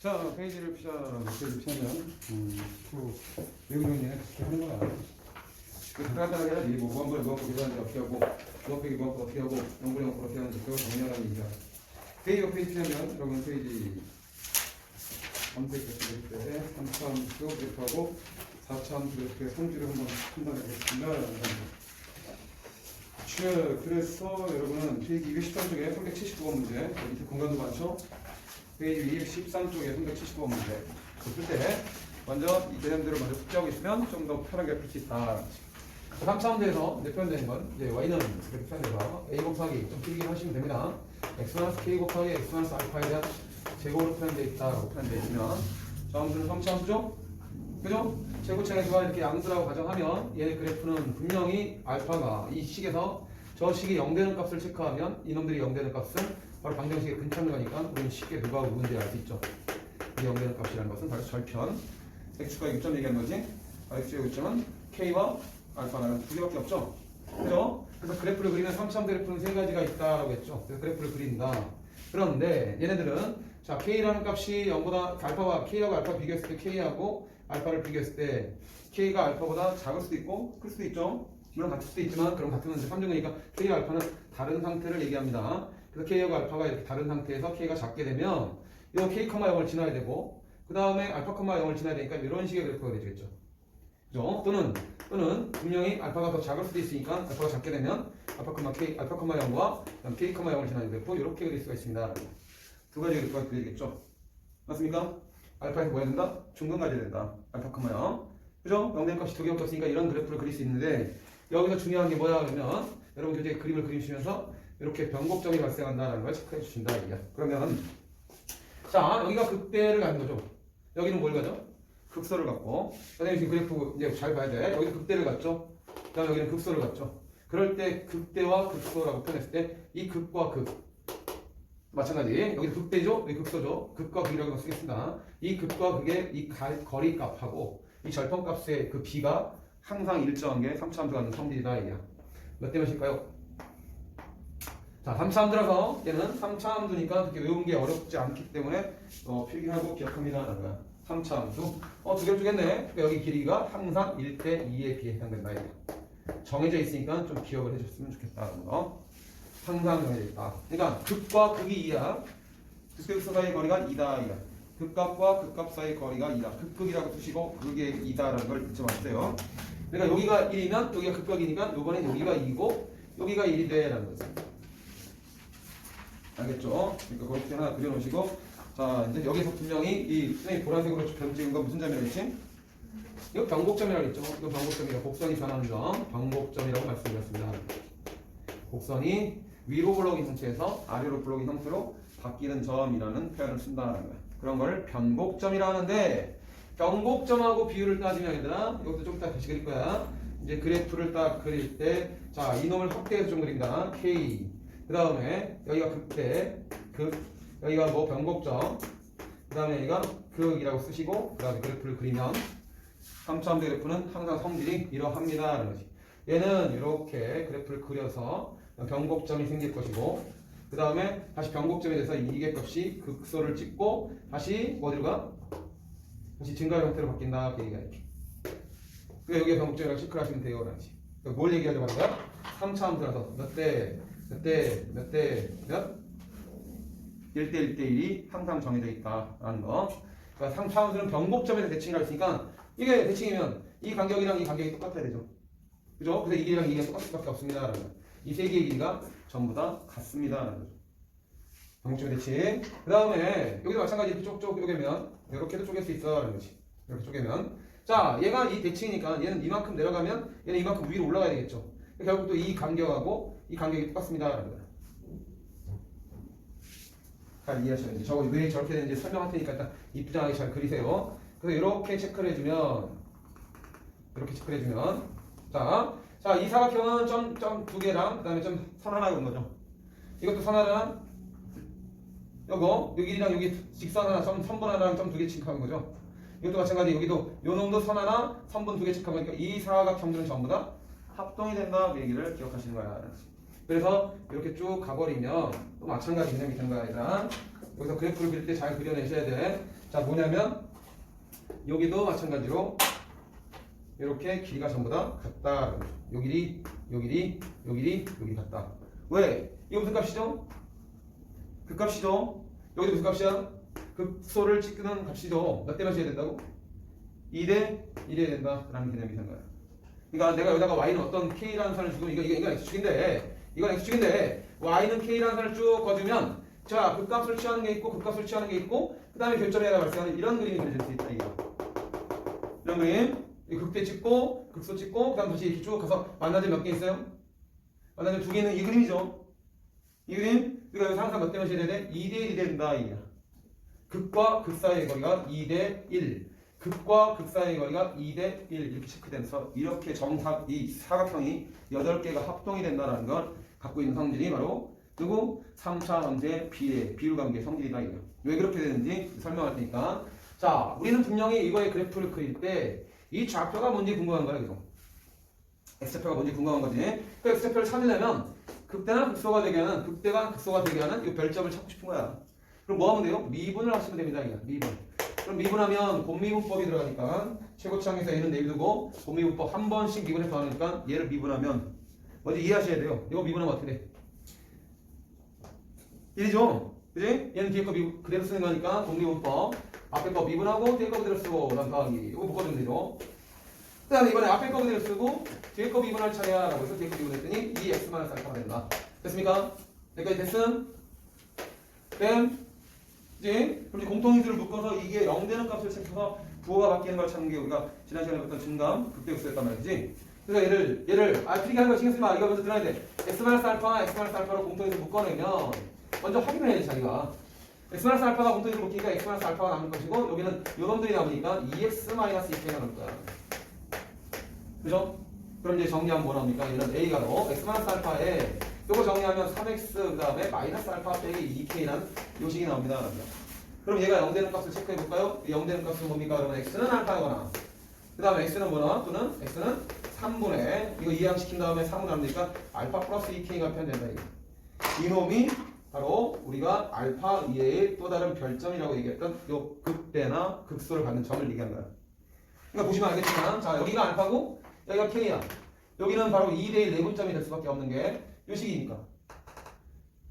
자, 페이지를 피자면 외국 정리는 그렇게 하는 거야. 그 간단하게 해야지. 뭐 무한불에 무한불 계산하는지 어떻게 하고, 무한백이 무한불 어떻게 하고, 영불에 영불 어떻게 하는지 그걸 정리하라는 얘기야. 페이지가 페이지 피자면 여러분 페이지 검색했을 때 3차 함수 그래프하고 4차 함수 그래프의 성질을 한번 판단하겠습니다. 그래서 여러분은 페이지 213쪽에 379번 문제, 밑에 공간도 많죠? 페이지 213쪽에 379번 문제 풀 때 먼저 이 개념들을 먼저 숙지하고 있으면 좀 더 편하게 풀 수 있다. 3차 함수에서 이제 표현되는 건 이제 y는 이렇게 표현돼서 a 곱하기 좀 길게 하시면 됩니다. x-k 곱하기 x-알파에 대한 제곱으로 표현되어 있다라고 표현되어 있으면 저 함수는 3차 함수죠? 그죠? 제곱층에서 이렇게 양수라고 가정하면 얘의 그래프는 분명히 알파가 이 식에서 저 식이 0되는 값을 체크하면 이놈들이 0되는 값은 바로 방정식에 근처는 거니까 우리는 쉽게 누구하고 누군지 알 수 있죠. 이 0되는 값이라는 것은 바로 절편 x가 6점 얘기하는 거지. x의 6점은 k와 알파는 두 개밖에 없죠. 그죠? 그래서 그래프를 그리면 3차 그래프는 세 가지가 있다라고 했죠. 그래서 그래프를 그린다. 그런데 얘네들은 자 k라는 값이 0보다 알파와 k하고 알파 비교했을 때 k하고 알파를 비교했을 때 k가 알파보다 작을 수도 있고 클 수도 있죠. 물론 같을 수도 있지만 그럼 같으면 이제 3중이니까 k와 알파는 다른 상태를 얘기합니다. 그래서 k하고 알파가 이렇게 다른 상태에서 k가 작게 되면 이 k, 0을 지나야 되고 그 다음에 알파, 0을 지나야 되니까 이런 식의 그래프가 되겠죠. 그죠? 또는 분명히 알파가 더 작을 수도 있으니까 알파가 작게 되면 알파, k, 알파, 0과 k, 0을 지나는 그래프 이렇게 그릴 수가 있습니다. 두 가지 그래프가 그리겠죠. 맞습니까? 알파에서 뭐 해야 된다? 중근 가져야 된다. 알파, 0. 그죠? 0된 값이 두 개밖에 없으니까 이런 그래프를 그릴 수 있는데 여기서 중요한 게 뭐야 그러면 여러분 교재에 그림을 그리시면서 이렇게 변곡점이 발생한다는 걸 체크해 주신다 이게. 그러면 자 여기가 극대를 가는 거죠. 여기는 뭘 가죠? 극소를 갖고. 선생님 지금 그래프 이제 잘 봐야 돼. 여기도 극대를 갖죠. 그다음에 여기는 극소를 갖죠. 그럴 때 극대와 극소라고 표현했을 때 이 극과 극 마찬가지. 여기도 극대죠. 여기 극소죠. 극과 극이라고 쓰겠습니다. 이 극과 극의 이 거리 값하고 이 절편 값의 그 비가 항상 일정한 게 3차 함수 갖는 성질이다 이게. 몇 대 몇일까요? 자, 3차 함수라서 얘는 3차 함수니까 그렇게 외우는 게 어렵지 않기 때문에 필기하고 기억합니다 라는 거야. 3차 함수. 두 개를 주겠네. 그러니까 여기 길이가 항상 1대 2에 비해 해당된다 이게. 정해져 있으니까 좀 기억을 해줬으면 좋겠다는 거. 항상 정해져 있다. 그러니까 극과 극이 2야. 극과 사이의 거리가 2다 이다. 극값과 극값 사이의 거리가 2다. 극극이라고 쓰시고 극의 2다라는 걸 잊지 마세요. 그러니까 여기가 1이면 여기가 극각이니까 이번엔 여기가 2고 여기가 1이 돼라는 거죠. 알겠죠? 그러니까 그렇게 하나 그려놓으시고 자 이제 여기서 분명히 이 선생님 보라색으로 변 찍은 거 무슨 점이라고 했지? 이거 변곡점이라고 했죠? 이거 변곡점이라고 곡선이 변하는 점 변곡점이라고 말씀드렸습니다. 곡선이 위로 블록인 형태에서 아래로 블록인 형태로 바뀌는 점이라는 표현을 쓴다는 거야. 그런 걸 변곡점이라 하는데 변곡점하고 비율을 따지면 얘들아 이것도 좀 이따 다시 그릴 거야. 이제 그래프를 딱 그릴 때 자 이놈을 확대해서 좀 그린다. K 그 다음에 여기가 극대 극 여기가 뭐 변곡점 그 다음에 여기가 극이라고 쓰시고 그 다음에 그래프를 그리면 3차 함수 그래프는 항상 성질이 이러합니다 라는 거지. 얘는 이렇게 그래프를 그려서 변곡점이 생길 것이고 그 다음에 다시 변곡점에 대해서 이계 값이 극소를 찍고 다시 어디로 가? 다시 증가의 형태로 바뀐다 이렇게 얘기할게. 그러니까 여기에 변곡점이라고 체크를 하시면 돼요 라는 거지. 그러니까 뭘 얘기하려고 하는 거야? 3차 함수라서 몇 대 1대 1대 1이 항상 정해져 있다라는 거. 그러니까 3차 함수는 변곡점에서 대칭을 할 수 있으니까 이게 대칭이면 이 간격이랑 이 간격이 똑같아야 되죠. 그죠? 그래서 이게랑 이게 똑같을 수밖에 없습니다 라는 거. 이 세 개의 길이가 전부 다 같습니다 라는 거죠. 변곡점의 대칭. 그 다음에 여기도 마찬가지 이렇게 쪽쪽 쪼개면 이렇게도 쪼갤 수 있어 라는 거지. 이렇게 쪼개면 자 얘가 이 대칭이니까 얘는 이만큼 내려가면 얘는 이만큼 위로 올라가야 되겠죠. 결국 또 이 간격하고 이 간격이 똑같습니다 라는 거야. 잘 이해하시는지 저거 왜 저렇게 되는지 설명할 테니까 일단 이쁘장하게 잘 그리세요. 그래서 이렇게 체크를 해주면 자 이 사각형은 점 두 개랑 그 다음에 점 선 하나 온 거죠. 이것도 선 하나랑 요거 여기랑 여기 직선 하나 선분 하나랑 점 두 개 체크한 거죠. 이것도 마찬가지 여기도 요 놈도 선 하나 선분 두 개 체크한 거니까 이 사각형들은 전부 다 합동이 된다 그 얘기를 기억하시는 거야. 그래서 이렇게 쭉 가버리면 또 마찬가지 개념이 되는 거야 얘들아. 여기서 그래프를 그릴 때 잘 그려내셔야 돼. 자, 뭐냐면 여기도 마찬가지로 이렇게 길이가 전부 다 같다. 요 길이, 요 길이, 요 길이, 여기 같다. 왜? 이거 무슨 값이죠? 극값이죠. 여기도 무슨 값이야? 극소를 찍는 값이죠. 몇 대 몇이 해야 된다고? 2대 1이 해야 된다라는 개념이 된 거야. 그러니까 내가 여기다가 y는 어떤 k라는 선을 주고 이거 x축인데 이건 x축인데 y는 k라는 선을 쭉 거두면 자, 극값을 취하는 게 있고 극값을 취하는 게 있고 그 다음에 결점에다 발생하는 이런 그림이 그려질 수 있다 이거. 이런 그림. 이 극대 찍고 극소 찍고 그 다음 다시 이렇게 쭉 가서 만나점 몇 개 있어요? 만나점 두 개는 이 그림이죠. 이 그림. 그러니까 여기서 항상 몇 대 몇이 돼야 돼? 2대 1이 된다 이게. 극과 극 사이의 거리가 2대 1. 극과 극 사이의 거리가 2대 1 이렇게 체크되면서 이렇게 이 사각형이 8개가 합동이 된다는 걸 갖고 있는 성질이 바로 누구? 3차 원제 비율관계 성질이다 이거. 왜 그렇게 되는지 설명할 테니까. 자, 우리는 분명히 이거의 그래프를 그릴 때 이 좌표가 뭔지 궁금한 거야 계속. x좌표가 뭔지 궁금한 거지. 그 x좌표를 찾으려면 극대나 극소가 되게 하는 극대가 극소가 되게 하는 이 별점을 찾고 싶은 거야. 그럼 뭐 하면 돼요? 미분을 하시면 됩니다 이거. 미분. 그럼 미분하면 곱미분법이 들어가니까 최고치항에서 얘는 내비두고 곱미분법 한 번씩 미분해서 더하니까 얘를 미분하면 먼저 이해하셔야 돼요. 이거 미분하면 어떻게 돼? 1이죠? 그지? 얘는 뒤에 거 그대로 쓰는 거니까 곱미분법 앞에 거 미분하고 뒤에 거 그대로 쓰고 그다음 더하기 이거 묶어주면 되죠. 그 다음에 이번에 앞에 거 그대로 쓰고 뒤에 거 미분할 차례야 라고 해서 뒤에 거 미분했더니 이 x만 알파가 된다. 됐습니까? 여기까지 됐음? 됨? 그지? 그럼 이제 공통인수를 묶어서 이게 0되는 값을 찾아서 부호가 바뀌는 걸 찾는 게 우리가 지난 시간에 봤던 증감 극대극소였단 말이지. 그래서 얘를 틀리게 하는 거 신경 쓰지 마. 이거 먼저 들어야 돼. x-알파로 공통인수 묶어내면 먼저 확인을 해야 돼 자기가. x-알파가 공통인수 묶이니까 x-알파가 남을 것이고 여기는 요놈들이 남으니까 2x-2k가 남을 거야. 그죠? 그럼 이제 정리하면 뭐 나옵니까? 얘는 a가 로 x-알파에 요거 정리하면 3x 그 다음에 마이너스 알파 빼기 2k라는 요식이 나옵니다. 그럼 얘가 0되는 값을 체크해 볼까요? 0되는 값은 뭡니까? 그러면 x는 알파거나 그 다음에 x는 뭐나? 또는 x는 3분의 이거 이항시킨 다음에 3을 하니까 알파 플러스 2k가 표현된다 이거. 이놈이 바로 우리가 알파 이외의 또 다른 별점이라고 얘기했던 요 극대나 극소를 갖는 점을 얘기하는 거야. 그러니까 보시면 알겠지만 자 여기가 알파고 여기가 k야. 여기는 바로 2대1 내분점이 될 수밖에 없는 게 요식이니까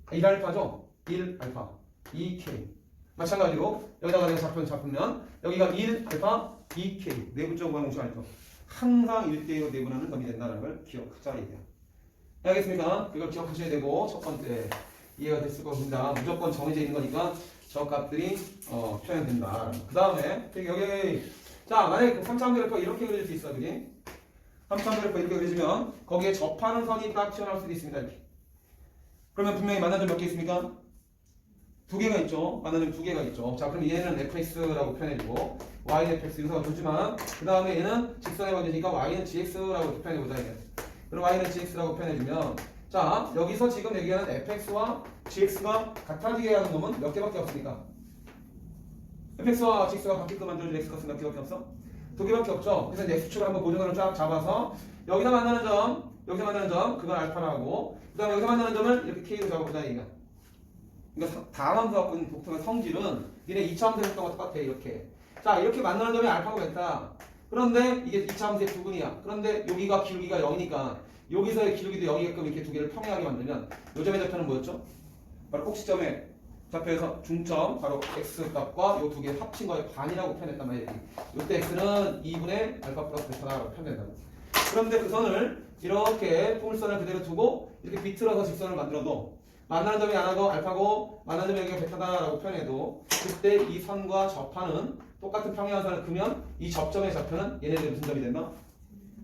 1알파죠? 1알파 2k 마찬가지로 여기다가 내가 잡으면 여기가 1알파 2k 내분점 구하는 알죠. 항상 1대1로 내분하는 놈이 된다는 걸 기억하자 이게. 알겠습니까? 그걸 기억하셔야 되고 첫 번째 이해가 됐을 겁니다. 무조건 정해져 있는 거니까 저 값들이 표현된다. 그 다음에 여기 자 만약에 그 3차원 그래프 이렇게 그릴 수 있어 그지? 3차원 그래프 이렇게 그리시면 거기에 접하는 선이 딱 튀어나올 수도 있습니다 이렇게. 그러면 분명히 만나점 몇 개 있습니까? 2개가 있죠. 만나점 2개가 있죠. 자 그럼 얘는 fx라고 표현해주고 y는 fx 유사가 좋지만 그 다음에 얘는 직선의 관계니까 y는 gx라고 표현해보자 이게. 그럼 y는 gx라고 표현해주면 자 여기서 지금 얘기하는 fx와 gx가 같아지게 하는 놈은 몇 개밖에 없습니까? fx와 gx가 바뀌게끔 만들어준 x값은 몇 개밖에 없어? 2개밖에 없죠. 그래서 이제 x축을 한번 모종으로 쫙 잡아서 여기서 만나는 점 그건 알파라고 그 다음에 여기서 만나는 점을 이렇게 k로 잡아보자 이거. 그러니까 다함수 갖고 있는 독특한 성질은 니네 2차함수 했던 거 똑같아 이렇게. 자 이렇게 만나는 점이 알파고 베타. 그런데 이게 2차함수의 부분이야. 그런데 여기가 기울기가 0이니까 여기서의 기울기도 0이게끔 이렇게 두 개를 평행하게 만들면 요 점의 좌표는 뭐였죠? 바로 꼭지점의 좌표에서 중점 바로 x값과 요 두 개 합친 거의 반이라고 표현했단 말이야. 요때 x는 2분의 알파 플러스 베타라고 표현된다고. 그런데 그 선을 이렇게 포물선을 그대로 두고 이렇게 비틀어서 직선을 만들어도 만나는 점이 안하고 알파고 만나는 점이 여기가 베타다라고 표현해도 그때 이 선과 접하는 똑같은 평행선을 그으면 이 접점의 좌표는 얘네들이 무슨 점이 된다?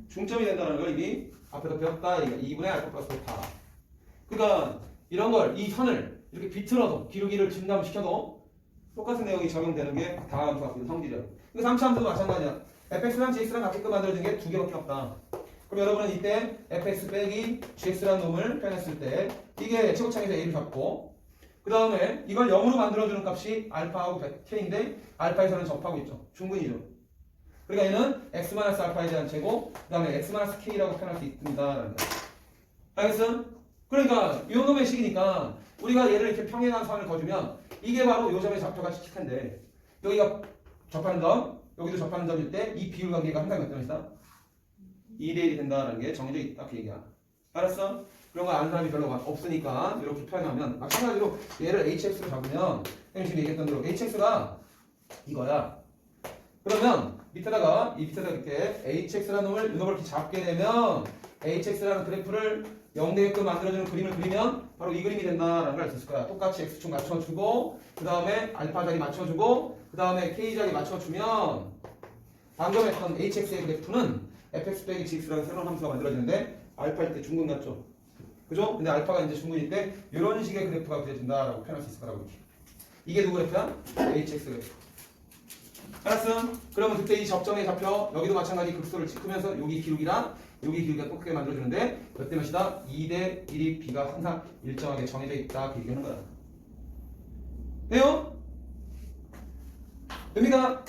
중점이 된다는 걸 이미 앞에서 배웠다. 이거 2분의 알파 플러스 베타. 그러니까 이런 걸 이 선을 이렇게 비틀어서 기울기를 증감시켜도 똑같은 내용이 적용되는 게 다함수 갖고 있는 성질이야. 그 3차함수도 마찬가지야. fx랑 gx랑 같게끔 만들어진 게 2개밖에 없다. 그럼 여러분은 이때 fx 빼기 gx라는 놈을 표현했을 때 이게 최고차에서 a를 잡고 그 다음에 이걸 0으로 만들어주는 값이 알파하고 k인데 알파에서는 접하고 있죠. 중근이죠. 그러니까 얘는 x-알파에 대한 제곱 그 다음에 x-k라고 표현할 수 있습니다. 알겠음? 그러니까 이 놈의 식이니까 우리가 얘를 이렇게 평행한 선을 거주면 이게 바로 요 점의 좌표가 시식한데 여기가 접하는 점, 여기도 접하는 점일 때 이 비율 관계가 항상 몇 점이다? 2대1이 된다는 게 정해져 있다 그 얘기야. 알았어? 그런 거 아는 사람이 별로 없으니까 이렇게 표현하면 마찬가지로 얘를 hx로 잡으면 선생님 지금 얘기했던 대로 hx가 이거야. 그러면 밑에다가 이렇게 hx라는 놈을 이 놈을 이렇게 잡게 되면 hx라는 그래프를 0대게끔 만들어주는 그림을 그리면 바로 이 그림이 된다라는 걸 알 수 있을 거야. 똑같이 x축 맞춰주고 그 다음에 알파 자리 맞춰주고 그 다음에 k 자리 맞춰주면 방금 했던 hx의 그래프는 fx 빼기 gx라는 새로운 함수가 만들어지는데 알파일 때 중근 같죠? 그죠? 근데 알파가 이제 중근일 때 이런 식의 그래프가 그려진다라고 표현할 수 있을 거라고 이렇게. 이게 누구 그래프야? hx 그래프. 알았어? 그러면 그때 이 접점의 좌표 여기도 마찬가지 극소를 찍으면서 여기 기울기랑 여기 기울기가 똑같게 만들어주는데 몇 대 몇이다? 2대 1이 b가 항상 일정하게 정해져 있다 그 얘기하는 거야. 돼요? 됩니까?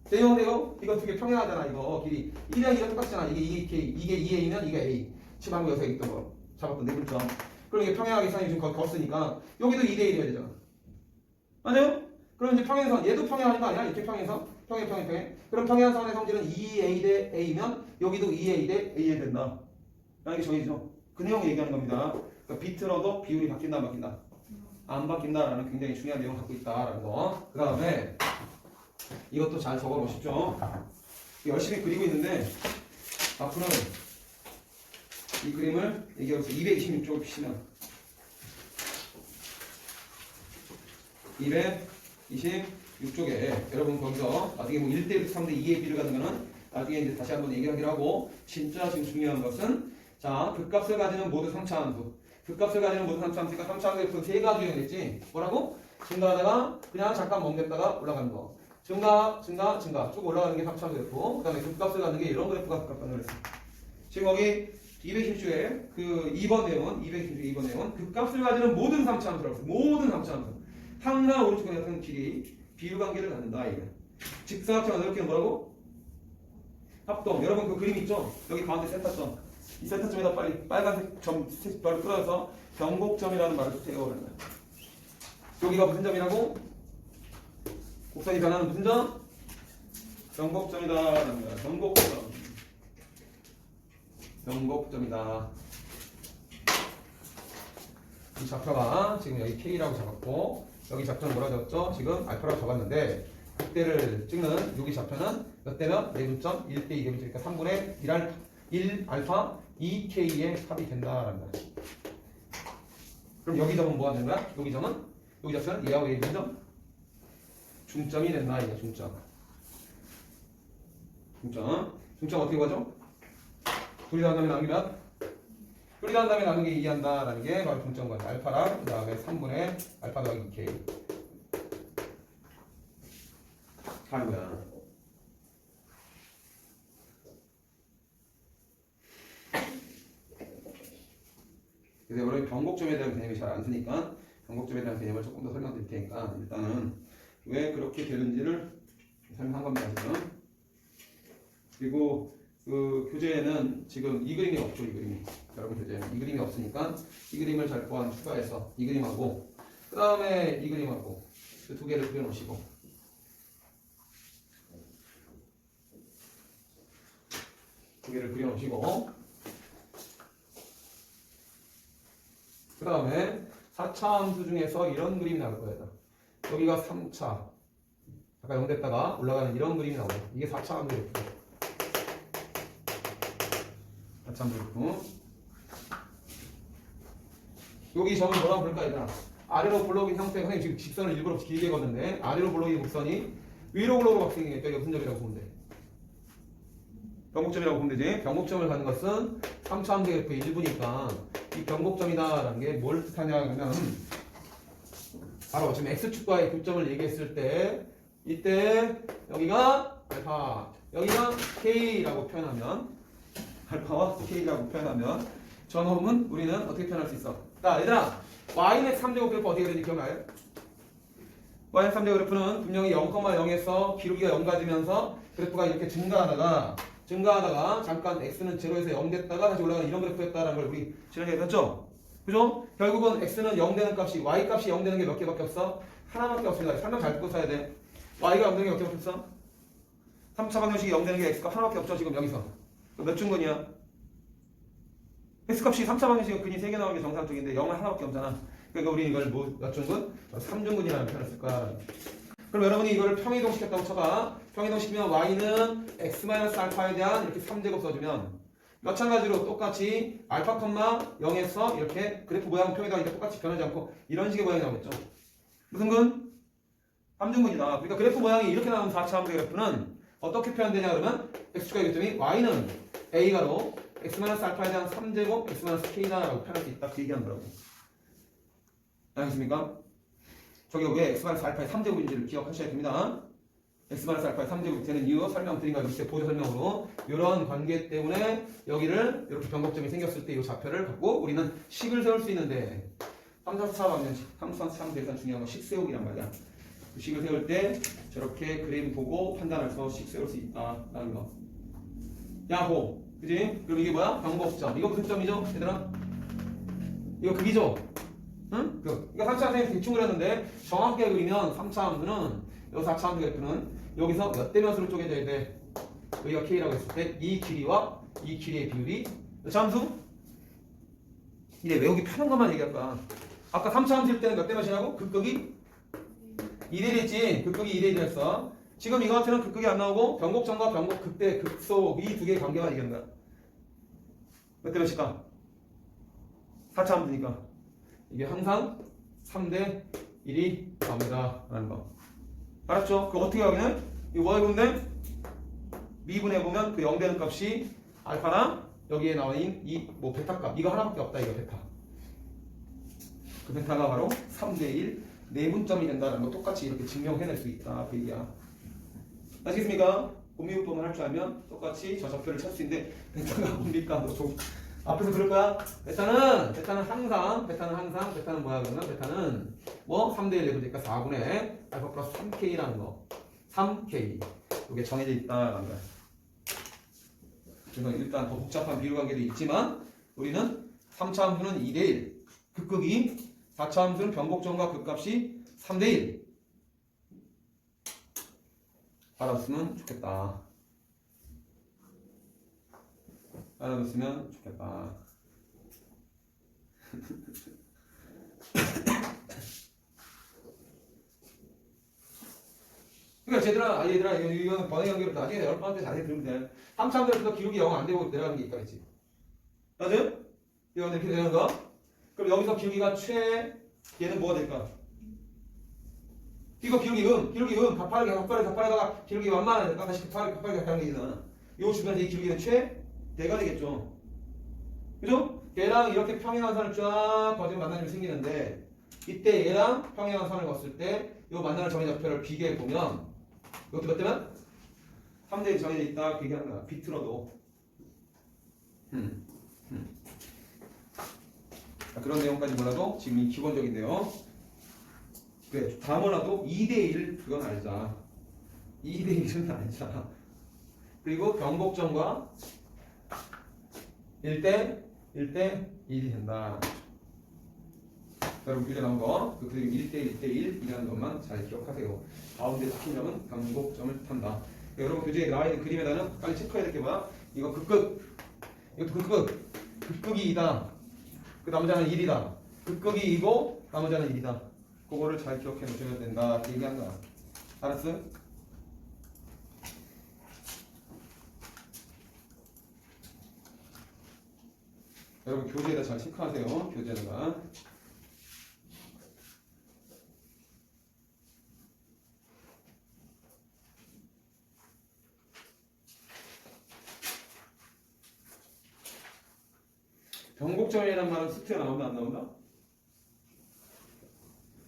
돼요? 이거 두 개 평행하잖아 이거 길이 1이랑 2랑 똑같잖아. 이게 2a면 이게 a 지금 방금 여기서 얘기했던 거 잡았던 네분점. 그럼 이게 평행하게 선이 지금 걷었으니까 여기도 2대 1이 해야 되잖아. 맞아요? 그럼 이제 평행선 얘도 평행하는 거 아니야? 이렇게 평행선 평행 그럼 평행선의 성질은 2a 대 a면 여기도 2a 대 a 된다. 이게 정해지죠. 그 내용 얘기하는 겁니다. 그러니까 비틀어도 비율이 바뀐다 안 바뀐다? 안 바뀐다라는 굉장히 중요한 내용을 갖고 있다라는 거. 그 다음에 이것도 잘 적어보십시오. 열심히 그리고 있는데 앞으로는 이 그림을 여기서 226쪽을 피시면 226쪽에 여러분 거기서 나중에 뭐 1대 3대 2의 비를 가지면은 나중에 이제 다시 한번 얘기하기로 하고 진짜 지금 중요한 것은 자 극값을 가지는 모두 3차 함수 극값을 가지는 모두 3차 함수니까 3차 함수의 세 가지 유형이랬지. 뭐라고? 증가하다가 그냥 잠깐 멈췄다가 올라가는 거 증가 쭉 올라가는 게 3차 그래프. 그 다음에 극값을 가는 게 이런 그래프가 극값을 그랬어. 지금 여기 220쪽에 그 2번 내용은 226쪽 2번 내용은 극값을 가지는 모든 3차 함수라고 했어. 모든 3차 함수 항상 오른쪽에 같은 길이 비율관계를 갖는다 이게. 직사각형은 이렇게 뭐라고? 합동. 여러분 그 그림 있죠? 여기 가운데 센터점. 이 센터점에다 빨리 빨간색 점 색깔을 끌어서 변곡점이라는 말을 세워야 된다. 여기가 무슨 점이라고? 곡선이 변하는 무슨 점? 변곡점이다라는 거야. 변곡점이다. 이 좌표가 지금 여기 K라고 잡았고 여기 좌표는 뭐라고 잡았죠? 지금 알파라고 잡았는데 그때를 찍는 여기 좌표는 몇 대면 내분점 1대 2 되니까 3분의 1 알파 2K의 합이 된다라는 거야. 그럼 여기 점은 뭐가 되는 거야? 여기 좌표는 얘하고 얘 점? 중점이 된다 이게 중점 어떻게 구하죠? 둘이 더한 다음에 나누기 몇? 둘이 더한 다음에 나누기 2 한다라는 게 바로 중점과 알파랑 그 다음에 3분의 알파 더하기 2K 하는 거야. 그래서 여러분 변곡점에 대한 개념이 잘 안 쓰니까 변곡점에 대한 개념을 조금 더 설명드릴 테니까 일단은 왜 그렇게 되는지를 설명한 겁니다. 지금. 그리고 그 교재에는 지금 이 그림이 없죠. 이 그림이 여러분 교재에는 이 그림이 없으니까 이 그림을 잘 보완 추가해서 이 그림하고 그 다음에 이 그림하고 그 두 개를 그려놓으시고 그 다음에 4차 함수 중에서 이런 그림이 나올 거예요. 여기가 3차 아까 0 됐다가 올라가는 이런 그림이 나오죠. 이게 4차 함수 그래프. 4차 함수 그래프. 여기 점을 뭐라고 부를까 얘들아? 아래로 블록인 형태. 선생님 지금 직선을 일부러 길게 걷는데 아래로 블록인 곡선이 위로 블록으로 바뀌니까 여기가 무슨 점이라고 보면 돼? 변곡점이라고 보면 되지. 변곡점을 가는 것은 3차 함수 그래프의 일부니까 이 변곡점이다라는 게 뭘 뜻하냐면 바로 지금 x축과의 교점을 얘기했을 때 이때 여기가 알파 여기가 k라고 표현하면 알파와 k라고 표현하면 저 놈은 우리는 어떻게 표현할 수 있어? 자 얘들아 y는 3제곱 그래프 어떻게 되는지 기억나요? y는 3제곱 그래프는 분명히 0,0에서 기울기가 0 가지면서 그래프가 이렇게 증가하다가 잠깐 x는 0에서 0 됐다가 다시 올라가는 이런 그래프였다라는 걸 우리 지난주에 했죠? 그죠? 결국은 x는 0 되는 값이 y 값이 0 되는 게 몇 개밖에 없어? 하나밖에 없습니다. 설명 잘 듣고 써야 돼. y가 0 되는 게 몇 개밖에 없어? 3차 방정식이 0 되는 게 x값 하나밖에 없죠. 지금 여기서. 몇 중근이야? x값이 3차 방정식은 근이 3개 나오는 게 정상적인데 0은 하나밖에 없잖아. 그러니까 우리 이걸 몇 중근? 3중근이라는 표현을 쓸 거야. 그럼 여러분이 이거를 평이동시켰다고 쳐봐. 평이동시키면 y는 x-알파에 대한 이렇게 3제곱 써주면 마찬가지로 똑같이 알파 컴마 0에서 이렇게 그래프 모양 평이동하니까 똑같이 변하지 않고 이런 식의 모양이 나오겠죠. 무슨 근? 3중근이다. 그러니까 그래프 모양이 이렇게 나오는 4차 함수 그래프는 어떻게 표현되냐 그러면 x축의 교점이 y는 a가로 x-알파에 대한 3제곱 x-k다라고 표현할 수 있다. 그 얘기하는 거라고. 알겠습니까? 저게 왜 x-알파의 3제곱인지를 기억하셔야 됩니다. x-알파의 3제곱이 되는 이유 설명드린 거 밑에 보조 설명으로 이런 관계 때문에 여기를 이렇게 변곡점이 생겼을 때 이 좌표를 갖고 우리는 식을 세울 수 있는데 3, 4차 방정식, 3, 4차 대해서 중요한 건 식 세우기란 말이야. 식을 세울 때 저렇게 그림 보고 판단해서 식 세울 수 있다라는 거. 야호, 그지? 그럼 이게 뭐야? 변곡점. 이거 무슨 점이죠, 얘들아? 이거 극이죠? 응? 그러니까 3차 선생님이 대충 그렸는데 정확하게 그리면 3차 함수는 여기 4차 함수 그래프는 여기서 몇 대 몇으로 쪼개져야 돼? 여기가 K라고 했을 때 이 길이와 이 길이의 비율이 몇 차 함수? 이래 외우기 편한 것만 얘기할 거야. 아까 3차 함수일 때는 몇 대 몇이라고? 극극이 2대1이었지. 극극이 2대1이었어. 지금 이거 같은 경우는 극극이 안 나오고 변곡점과 변곡 극대 극소 이 두 개의 관계만 얘기하는 거야. 몇 대 몇일까? 4차 함수니까 이게 항상 3대 1이 나옵니다 라는 거. 알았죠? 그거 어떻게 확인해? 이거 y분의 미분해보면 그 0 되는 값이 알파나 여기에 나와 있는 이 뭐 베타 값 이거 하나밖에 없다. 이거 베타. 그 베타가 바로 3대 1 내분점이 된다는 거 똑같이 이렇게 증명해낼 수 있다. 그 얘기야. 아시겠습니까? 곰미분법을 할 줄 알면 똑같이 저 좌표를 찾을 수 있는데 베타가 뭡니까? 너 좀 앞에서 들을 거야? 베타는 뭐야 그러면? 베타는 뭐 3대 1 내분되니까 4분의 알파 플러스 3K라는 거. 3K. 이게 정해져 있다라는 거야. 그래서 일단 더 복잡한 비율 관계도 있지만 우리는 3차 함수는 2대 1. 극극이 4차 함수는 변곡점과 극값이 3대 1. 알았으면 좋겠다. 알아뒀으면 좋겠다. 그러니까 얘들아 이거는 번외 연결을 나중에 10번째 자세히 들으면 돼. 3차 함수에서 기록이 0 안 되고 내려가는 게 있겠지. 맞아요? 이거 이렇게 되는 거. 그럼 여기서 기울기가 얘는 뭐가 될까? 이거 기울기 가파르다가 기울기 완만하니까 다시 가파르게 가는 게 있잖아. 요 주변에서 이 기울기는 대가 되겠죠. 그죠? 얘랑 이렇게 평행한 선을 쫙 거치고 만나는 일이 생기는데 이때 얘랑 평행한 선을 걷을 때 요 만나는 점의 좌표를 비교해 보면 이것도 몇 대면? 3대 1 정해져 있다. 그 얘기하는 거야. 비틀어도. 자, 그런 내용까지 몰라도 지금 이 기본적인데요. 그래, 다 몰라도 2대1 그건 알자. 2대1은 알자. 그리고 변곡점과 1대 1이 된다. 여러분 위에 나온 거, 그 그림 1대 1이라는 것만 잘 기억하세요. 가운데 찍힌 점은 변곡점을 뜻한다. 여러분 교재에 나와 있는 그림에다는 빨리 체크해야 될 게 뭐야? 이거 극극, 이것도 극극이 2다. 그 나머지는 1이다. 극극이 2고 나머지는 1이다. 그거를 잘 기억해 놓으셔야 된다. 얘기한 거야. 알았어? 여러분 교재에다 잘 체크하세요. 교재에다가. 변곡점이라는 말은 수트에 나온다 안 나온다?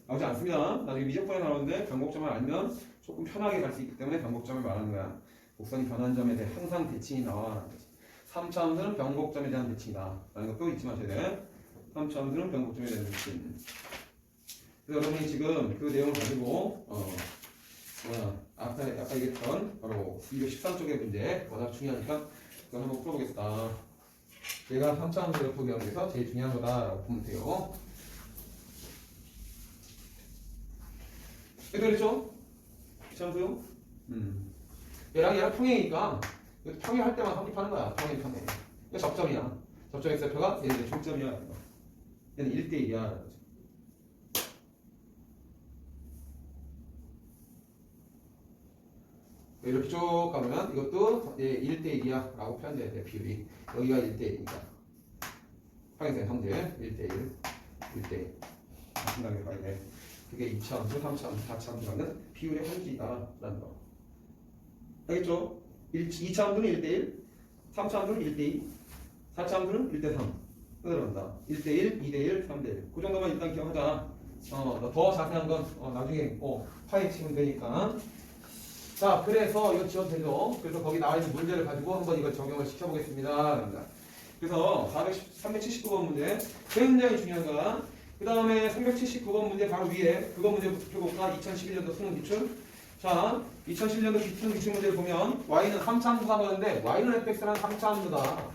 나오지 않습니다. 나중에 미적분에 나오는데 변곡점을 알면 조금 편하게 갈 수 있기 때문에 변곡점을 말하는 거야. 곡선이 변한 점에 대해 항상 대칭이 나와. 3차 함수는 변곡점에 대한 대칭이다. 라는 것도 잊지 마셔야 돼. 3차 함수는 변곡점에 대한 대칭. 그래서 여러분이 지금 그 내용을 가지고 아까 얘기했던 바로 213쪽의 문제 워낙 중요하니까 그걸 한번 풀어보겠다. 얘가 3차함수 그래프 배우면서 제일 중요한 거다라고 보면 돼요. 이렇게 그랬죠? 2차함수. 얘랑 평행이니까 평행할 때만 성립하는 거야. 평행. 이거 접점이야. 접점 x표가 얘는 중점이야. 얘는 1대1이야. 이렇게 쭉 가면 이것도 1대1이야 라고 표현돼야 돼. 비율이 여기가 1대1이니까 평행선 형제 1대1 생각해 봐야 돼. 그게 2차함수, 3차함수, 4차함수라는 비율의 현지이다 라는 거 알겠죠? 2차함수는 1대1, 3차함수는 1대2, 4차함수는 1대3 들어간다. 1대1, 2대1, 3대1 그 정도만 일단 기억하자. 더 자세한 건 나중에 파일 치면 되니까. 자, 그래서 이거 지워도 되죠? 그래서 거기 나와 있는 문제를 가지고 한번 이걸 적용을 시켜보겠습니다. 그래서 379번 문제 굉장히 중요한 거야. 그 다음에 379번 문제 바로 위에 그거 문제 펴볼까? 2011년도 수능 기출. 자, 2011년도 수능 기출 문제를 보면 y는 3차함수가 나오는데 y는 fx랑 3차함수다.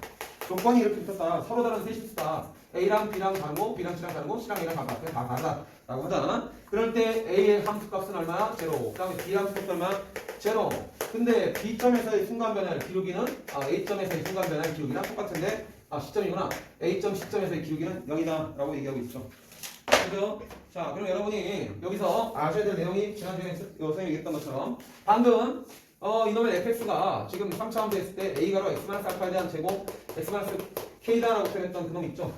조건이 이렇게 붙었다. 서로 다른 셋이 있다. A랑 B랑 다르고 B랑 C랑 다르고 C랑 A랑 다 다르다 라고 하잖아. 그럴 때 A의 함수값은 얼마야? 제로. 그 다음에 B 함수값은 얼마야? 제로. 근데 B점에서의 순간 변화를 기울기는 A점에서의 순간 변화를 기울기랑 똑같은데 시점이구나. A점 C점에서의 기울기는 0이다 라고 얘기하고 있죠. 그죠? 자, 그럼 여러분이 여기서 아셔야 될 내용이 지난주에 선생님이 얘기했던 것처럼 방금 이놈의 fx가 지금 3차함수 했을 때 a가로 x-알파에 대한 제곱 x-k다라고 표현했던 그놈 있죠?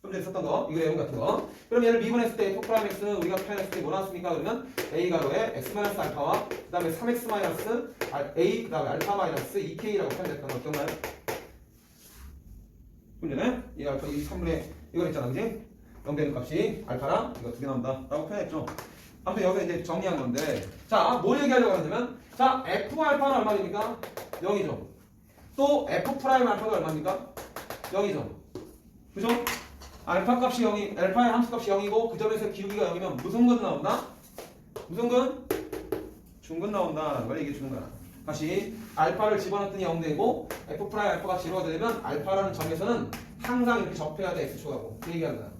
좀 전에 썼던 거, 이거 내용 같은 거. 그럼 얘를 미분했을 때 토프라임 x는 우리가 표현했을 때 뭐 나왔습니까? 그러면 a가로의 x-알파와 그 다음에 3x-a 그 다음에 알파-2k라고 표현했던 거 기억나요? 좀 전에 이 알파 이 3분의 이거 있잖아, 그지? 0되는 값이 알파랑 이거 두 개 나온다 라고 표현했죠. 아무튼 여기서 이제 정리한 건데, 자, 뭘 얘기하려고 하냐면, 자, f 알파는 얼마입니까? 0이죠. 또 f 프라임 알파가 얼마입니까? 0이죠. 그죠? 알파 값이 0이, 알파의 함수 값이 0이고 그 점에서 기울기가 0이면 무슨 근 나온다? 무슨 근? 중근 나온다라는 걸 얘기해 주는 거야. 다시 알파를 집어넣었더니 0되고 f 프라임 알파가 제로가 되면 알파라는 점에서는 항상 이렇게 접해야 돼. x축하고 그 얘기하는 거야.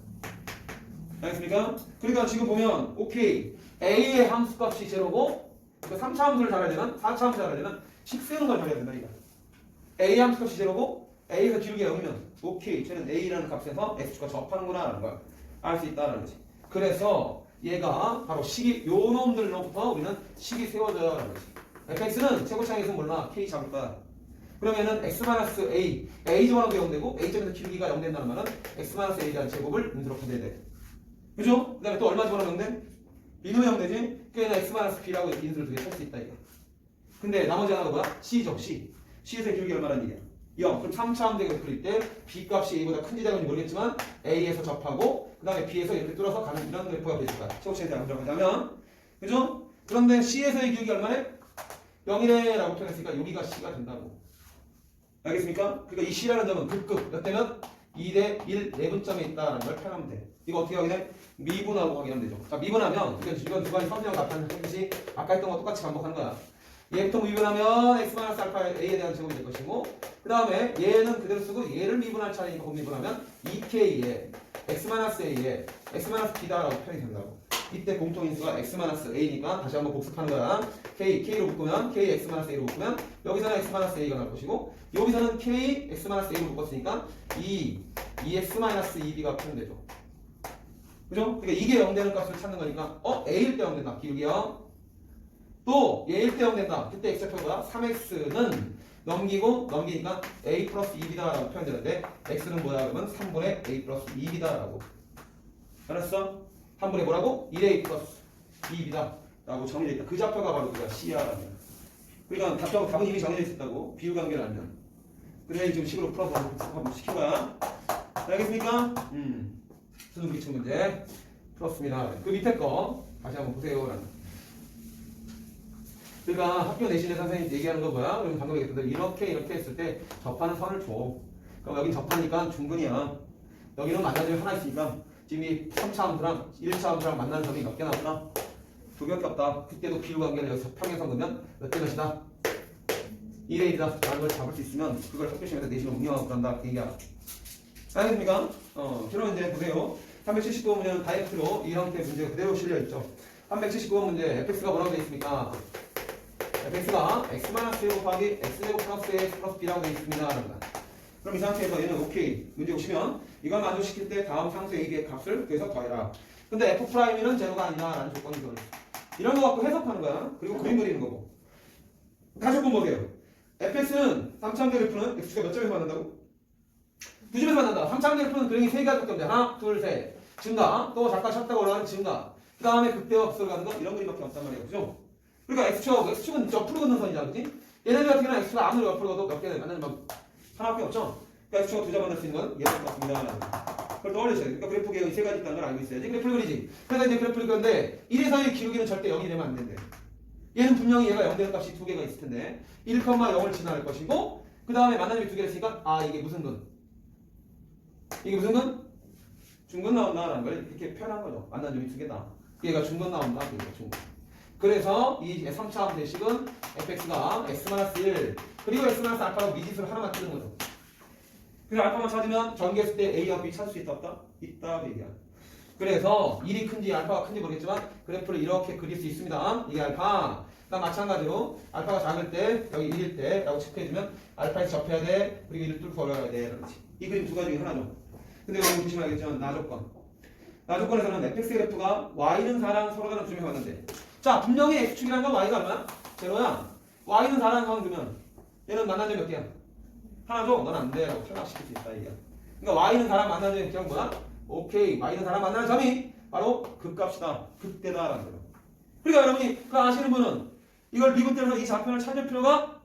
알겠습니까? 그러니까 지금 보면 오케이 A의 함수값이 제로고 그 3차 함수를 잡아야 되면 4차 함수 잡아야 되면 식 쓰는 걸 잡아야 된다 이거. A 함수값이 제로고 A에서 기울기가 0이면 오케이 쟤는 A라는 값에서 X축과 접하는구나 라는 걸 알 수 있다는 거지. 그래서 얘가 바로 식이 요 놈들로부터 우리는 식이 세워져야 하는 거지. fx는 최고차항에서 몰라 k 잡을 거야. 그러면은 x-a a 집어넣어도 0되고 a점에서 기울기가 0 된다는 말은 x-a에 대한 제곱을 인수로 받아야 돼. 그죠? 그 다음에 또 얼마 집어넣으면 돼? b는 0 되지? 그러니까 x-b라고 인수를 두 개 할 수 있다 이거. 근데 나머지 하나가 뭐야? c죠, c. c에서의 기울기 얼마라는 얘기야? 0. 그럼 3차 함대가 그릴 때 b 값이 a보다 큰지 작은지 모르겠지만 a에서 접하고 그 다음에 b에서 이렇게 뚫어서 가는 이런 그래프가 되실 거야. 최고치에 대한 함수라고. 그죠? 그런데 c에서의 기울기 얼마래? 0이래 라고 표현했으니까 여기가 c가 된다고. 알겠습니까? 그러니까 이 c라는 점은 극극 몇 대면 2대 1 내분점에 있다라는 걸 표현하면 돼. 이거 어떻게 확인해? 미분하고 확인하면 되죠. 자, 미분하면 이건 두 가지 선수형 나타내듯이 아까 했던 거 똑같이 반복하는 거야. 얘부터 미분하면 x-알파 a에 대한 제곱이 될 것이고 그 다음에 얘는 그대로 쓰고 얘를 미분할 차례니까 미분하면 2k에 x-a에 x-b다라고 표현이 된다고. 이때 공통인수가 x-a니까 다시 한번 복습하는 거야. k로 묶으면 k x-a로 묶으면 여기서는 x-a가 나올 것이고 여기서는 k x-a로 묶었으니까 2x-2b가 표현되죠. 그죠? 그러니까 이게 0 되는 값을 찾는 거니까 a일 때 0 된다. 기울기요. 또 얘일 때 0 된다. 그때 x표가 3x는 넘기니까 a 플러스 2b다라고 표현되는데 x는 뭐야? 그러면 3분의 a 플러스 2b다라고. 알았어? 3분의 뭐라고? 1a 플러스 2b다 라고 정의되어 있다. 그 좌표가 바로 그거야. C야. 그러니까 답은 이미 정해져 있었다고. 비유관계를 알면. 그래 지금 식으로 풀어서 한번 시킨 거야. 알겠습니까? 수능 기출 문제 풀었습니다. 그 밑에 거 다시 한번 보세요. 그러니까 학교 내신에 선생님이 얘기하는 거 뭐야? 그럼 방금 얘기했던 대로 이렇게 했을 때 접하는 선을 줘. 그럼 여긴 접하니까 중근이야. 여기는 만나점이 하나 있으니까 지금 이 3차 함수랑 1차 함수랑 만나는 점이 몇 개 나왔다? 2개밖에 없다. 그때도 비율관계를 여기서 평행선 그으면 몇 대 몇이다? 1대 1이다 라는 걸 잡을 수 있으면 그걸 학교 시험에서 내신을 운영하고 그런다 그 얘기야. 알겠습니까? 그럼 이제 보세요. 379번 문제는 다이렉트로 이 형태의 문제가 그대로 실려있죠. 379번 문제 fx가 뭐라고 되어 있습니까? fx가 x-1 곱하기 x제곱 플러스 x 플러스 b라고 되어 있습니다. 그럼 이 상태에서 얘는 오케이. 문제 보시면 이걸 만족시킬 때 다음 상수 ab의 값을 그래서 더해라. 근데 f'는 제로가 아니냐라는 조건이 들어있어. 이런 거 갖고 해석하는 거야. 그리고 그림 그리는 거고. 다시 한번 보세요. fx는 3차원 그래프는 x가 몇 점에서 만난다고? 두 점에서 만난다. 3차원 그래프는 그림이 세 가지밖에 없는데 하나, 둘, 셋. 증가. 또 잠깐 쉬었다가 올라가는 증가. 그 다음에 극대와 극소를 가는 거 이런 그림밖에 없단 말이에요. 그죠? 그러니까 x축은 옆으로 걷는 선이잖아. 그지? 얘네들 같은 경우는 x가 아무리 옆으로 가도 몇 개를 만나는 방 하나밖에 없죠? 그러니까 x축과 두 점 만날 수 있는 건 얘랑 같습니다. 그걸 떠올리셔야 돼요. 그러니까 그래프 개형이 세 가지 있다는 걸 알고 있어야지. 그래프를 그리지. 그래서 이제 그래프를 그리는데 1에서의 기울기는 절대 0이 되면 안 된대. 얘는 분명히 얘가 0 되는 값이 두 개가 있을 텐데 1,0을 지나갈 것이고 그 다음에 만나는 두 개를 했으니까 이게 무슨 근? 이게 무슨 근? 중근 나온다라는 걸 이렇게 표현한 거죠. 만난 점이 두 개다. 얘가 중근 나온다. 그러니까 중근. 그래서 이 3차원 대식은 fx가 x-1 그리고 x-알파로 미지수를 하나만 뜨는 거죠. 그래서 알파만 찾으면 전개했을 때 a와 b 찾을 수 있다 없다? 있다 얘기야. 그래서 1이 큰지 알파가 큰지 모르겠지만 그래프를 이렇게 그릴 수 있습니다. 이게 알파. 그다음 마찬가지로 알파가 작을 때 여기 1일 때 라고 체크해주면 알파에서 접해야 돼. 그리고 1을 뚫고 올라가야 돼. 그렇지. 이 그림 두 가지 중에 하나죠. 근데 여기 보시면 알겠지만 나조건. 나조건에서는 fx 그래프가 y는 4랑 서로 다른 점이 왔는데 자 분명히 x축이라는 건 y가 얼마야? 제로야. y는 4라는 건 그러면 얘는 만난 점이 몇 개야? 하나죠? 넌 안 돼. 라고 탈락시킬 수 있다 이게. 그러니까 y는 4랑 만난 점이 기억 뭐야? 오케이. y는 4랑 만나는 점이 바로 극값이다. 극대다라는 거예요. 그러니까 여러분이 그거 아시는 분은 이걸 미분되면서 이 좌편을 찾을 필요가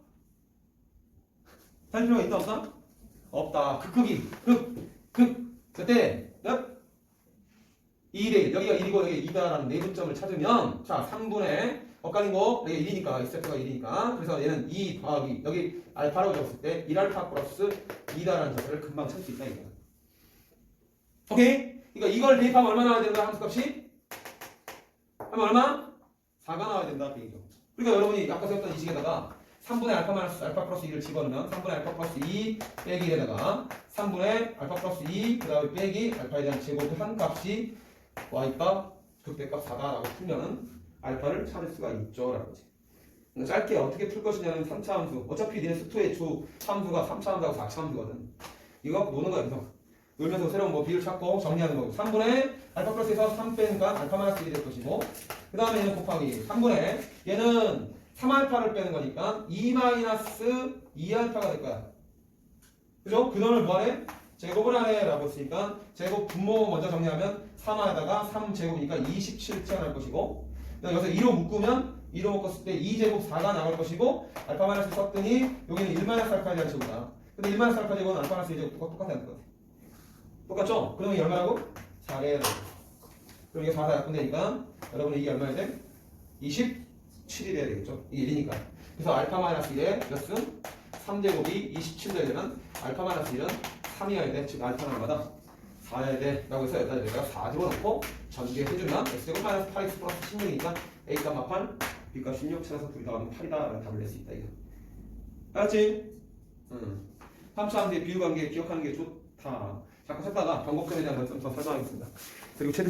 있다 없다? 없다. 극극이 그때 몇? 2대 여기가 1이고 여기 2다라는 내분점을 찾으면 자 3분의 엇갈린 거 여기 1이니까 이 세트가 1이니까 그래서 얘는 2 더하기 여기 알파라고 적었을 때 1알파 플러스 2다라는 자체를 금방 찾을 수 있다 이거야. 오케이? 그러니까 이걸 대입하면 얼마 나와야 되는 거야 함수값이? 하면 얼마? 4가 나와야 된다 그 얘기죠. 그러니까 여러분이 아까 세웠던 이 식에다가 3분의 알파 마이너스 알파 플러스 2를 집어넣으면 3분의 알파 플러스 2 빼기 1에다가 3분의 알파 플러스 2 그 다음에 빼기 알파에 대한 제곱의 한 값이 y값 극대값 4다라고 풀면은 알파를 찾을 수가 있죠 라는 거지. 그러니까 짧게 어떻게 풀 것이냐는 3차 함수. 어차피 니네 스토의 주 함수가 3차 함수하고 4차 함수거든. 이거 노는 거야 그래서 놀면서 새로운 뭐 비를 찾고 정리하는 거고 3분의 알파 플러스에서 3 빼니까 알파 마이너스 1이 될 것이고 그 다음에 얘는 곱하기 3분의 얘는 3알파를 빼는 거니까 2 마이너스 2알파가 될 거야. 그죠? 그 놈을 뭐하래? 제곱을 하네 라고 했으니까 제곱 분모 먼저 정리하면 3에다가 3제곱이니까 27 튀어나올 것이고 여기서 2로 묶으면 2로 묶었을 때 2제곱 4가 나올 것이고 알파 마이너스 썼더니 여기는 1 마이너스 알파에 대한 제곱이다. 근데 1 마이너스 알파 제곱은 알파 마이너스 2제곱 똑같아야 될 것 같아. 똑같죠? 그러면 이게 얼마라고? 4래. 그럼 이게 4다 약분되니까 여러분 이게 얼마야 돼? 27이 돼야 되겠죠? 이게 1이니까. 그래서 알파 마이너스 1에 몇 승? 3제곱이 27 되려면 알파 마이너스 1은 3이어야 돼. 즉 알파는 얼마다? 4여야 돼. 라고 해서 여기다 내가 4 집어넣고 전개해주면 x제곱 마이너스 8x 플러스 16이니까 a값 마 8, b값 16 찾아서 둘이 더하면 8이다 라는 답을 낼 수 있다 이거. 알았지? 함수함수의 비유관계 기억하는 게 좋다. 자꾸 찾다가 방법점에 대한 걸 좀 더 설명하겠습니다. 그리고 최대